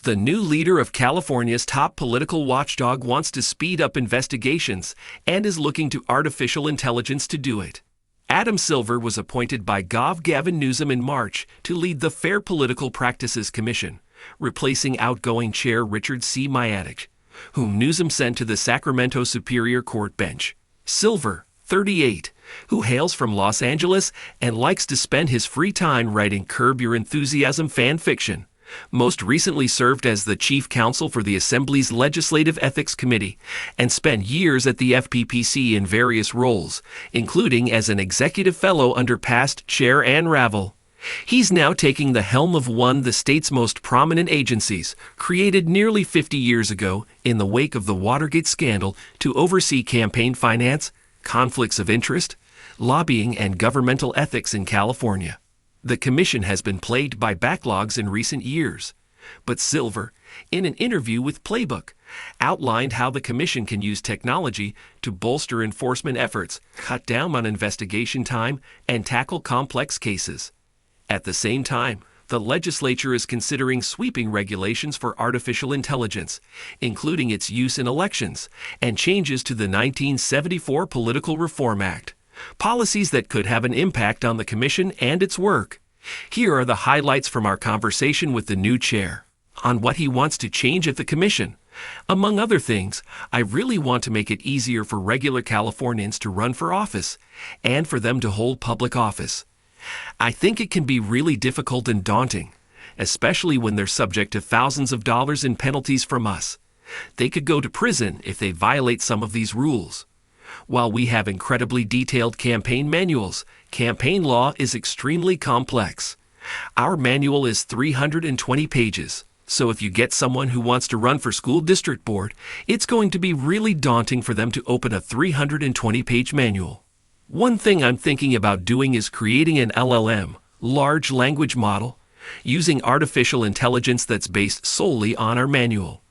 The new leader of California's top political watchdog wants to speed up investigations and is looking to artificial intelligence to do it. Adam Silver was appointed by Gov. Gavin Newsom in March to lead the Fair Political Practices Commission, replacing outgoing Chair Richard C. Miatic, whom Newsom sent to the Sacramento Superior Court bench. Silver, 38, who hails from Los Angeles and likes to spend his free time writing Curb Your Enthusiasm fan fiction, most recently served as the chief counsel for the Assembly's Legislative Ethics Committee and spent years at the FPPC in various roles, including as an executive fellow under past Chair Ann Ravel. He's now taking the helm of one of the state's most prominent agencies, created nearly 50 years ago in the wake of the Watergate scandal to oversee campaign finance, conflicts of interest, lobbying, and governmental ethics in California. The commission has been plagued by backlogs in recent years, but Silver, in an interview with Playbook, outlined how the commission can use technology to bolster enforcement efforts, cut down on investigation time, and tackle complex cases. At the same time, the legislature is considering sweeping regulations for artificial intelligence, including its use in elections, and changes to the 1974 Political Reform Act, policies that could have an impact on the commission and its work. Here are the highlights from our conversation with the new chair on what he wants to change at the commission. Among other things, I really want to make it easier for regular Californians to run for office and for them to hold public office. I think it can be really difficult and daunting, especially when they're subject to thousands of dollars in penalties from us. They could go to prison if they violate some of these rules. While we have incredibly detailed campaign manuals, campaign law is extremely complex. Our manual is 320 pages, so if you get someone who wants to run for school district board, it's going to be really daunting for them to open a 320-page manual. One thing I'm thinking about doing is creating an LLM, large language model, using artificial intelligence that's based solely on our manual.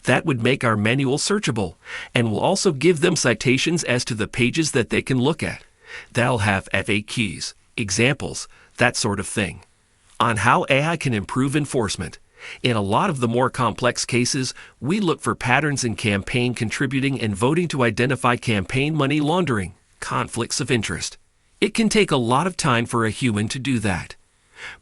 That would make our manual searchable, and will also give them citations as to the pages that they can look at. That'll have FAQs, examples, that sort of thing, on how AI can improve enforcement. In a lot of the more complex cases, we look for patterns in campaign contributing and voting to identify campaign money laundering, conflicts of interest. It can take a lot of time for a human to do that.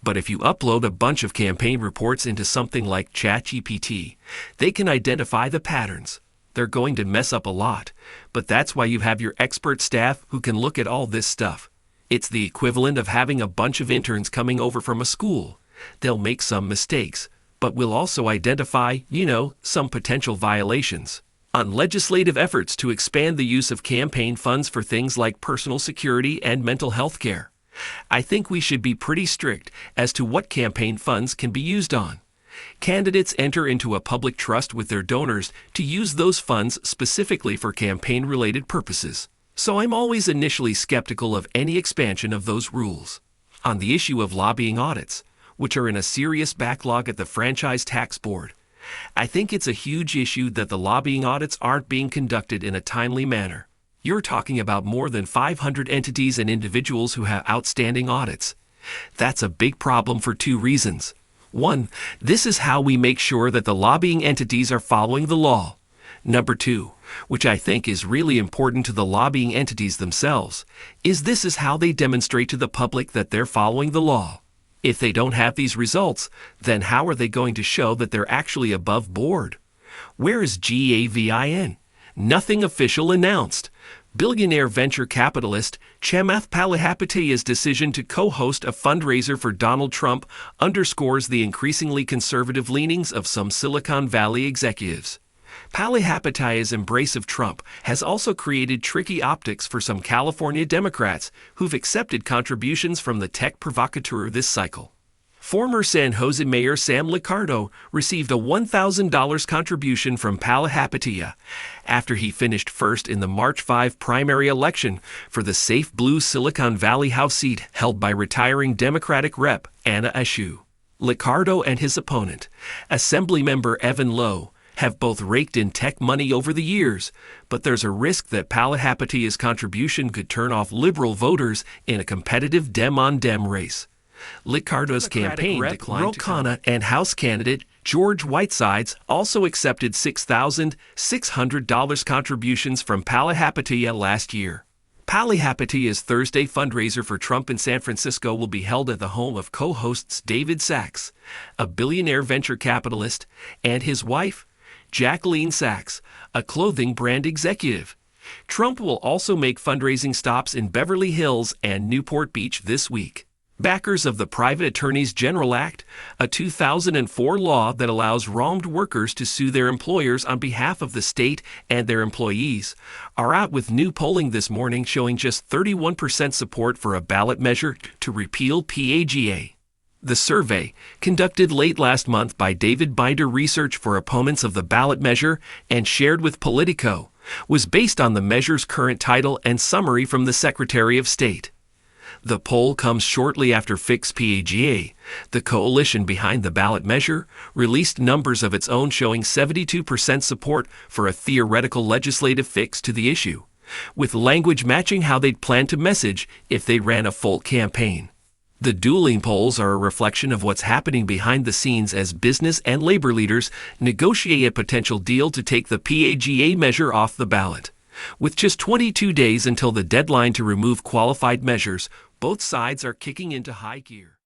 But if you upload a bunch of campaign reports into something like ChatGPT, they can identify the patterns. They're going to mess up a lot, but that's why you have your expert staff who can look at all this stuff. It's the equivalent of having a bunch of interns coming over from a school. They'll make some mistakes, but will also identify, some potential violations. On legislative efforts to expand the use of campaign funds for things like personal security and mental health care, I think we should be pretty strict as to what campaign funds can be used on. Candidates enter into a public trust with their donors to use those funds specifically for campaign-related purposes. So I'm always initially skeptical of any expansion of those rules. On the issue of lobbying audits, which are in a serious backlog at the Franchise Tax Board, I think it's a huge issue that the lobbying audits aren't being conducted in a timely manner. You're talking about more than 500 entities and individuals who have outstanding audits. That's a big problem for two reasons. One, this is how we make sure that the lobbying entities are following the law. Number two, which I think is really important to the lobbying entities themselves, is this is how they demonstrate to the public that they're following the law. If they don't have these results, then how are they going to show that they're actually above board? Where is GAVIN? Nothing official announced. Billionaire venture capitalist Chamath Palihapitiya's decision to co-host a fundraiser for Donald Trump underscores the increasingly conservative leanings of some Silicon Valley executives. Palihapitiya's embrace of Trump has also created tricky optics for some California Democrats who've accepted contributions from the tech provocateur this cycle. Former San Jose Mayor Sam Liccardo received a $1,000 contribution from Palihapitiya after he finished first in the March 5 primary election for the safe blue Silicon Valley House seat held by retiring Democratic Rep. Anna Eshoo. Liccardo and his opponent, Assemblymember Evan Lowe, have both raked in tech money over the years, but there's a risk that Palihapitiya's contribution could turn off liberal voters in a competitive Dem-on-Dem race. Liccardo's campaign declined Ro Khanna and House candidate George Whitesides also accepted $6,600 contributions from Palihapitiya last year. Palihapitiya's Thursday fundraiser for Trump in San Francisco will be held at the home of co-hosts David Sacks, a billionaire venture capitalist, and his wife, Jacqueline Sachs, a clothing brand executive. Trump will also make fundraising stops in Beverly Hills and Newport Beach this week. Backers of the Private Attorneys General Act, a 2004 law that allows wronged workers to sue their employers on behalf of the state and their employees, are out with new polling this morning showing just 31% support for a ballot measure to repeal PAGA. The survey, conducted late last month by David Binder Research for opponents of the ballot measure and shared with Politico, was based on the measure's current title and summary from the Secretary of State. The poll comes shortly after Fix PAGA, the coalition behind the ballot measure, released numbers of its own showing 72% support for a theoretical legislative fix to the issue, with language matching how they'd plan to message if they ran a full campaign. The dueling polls are a reflection of what's happening behind the scenes as business and labor leaders negotiate a potential deal to take the PAGA measure off the ballot. With just 22 days until the deadline to remove qualified measures, both sides are kicking into high gear.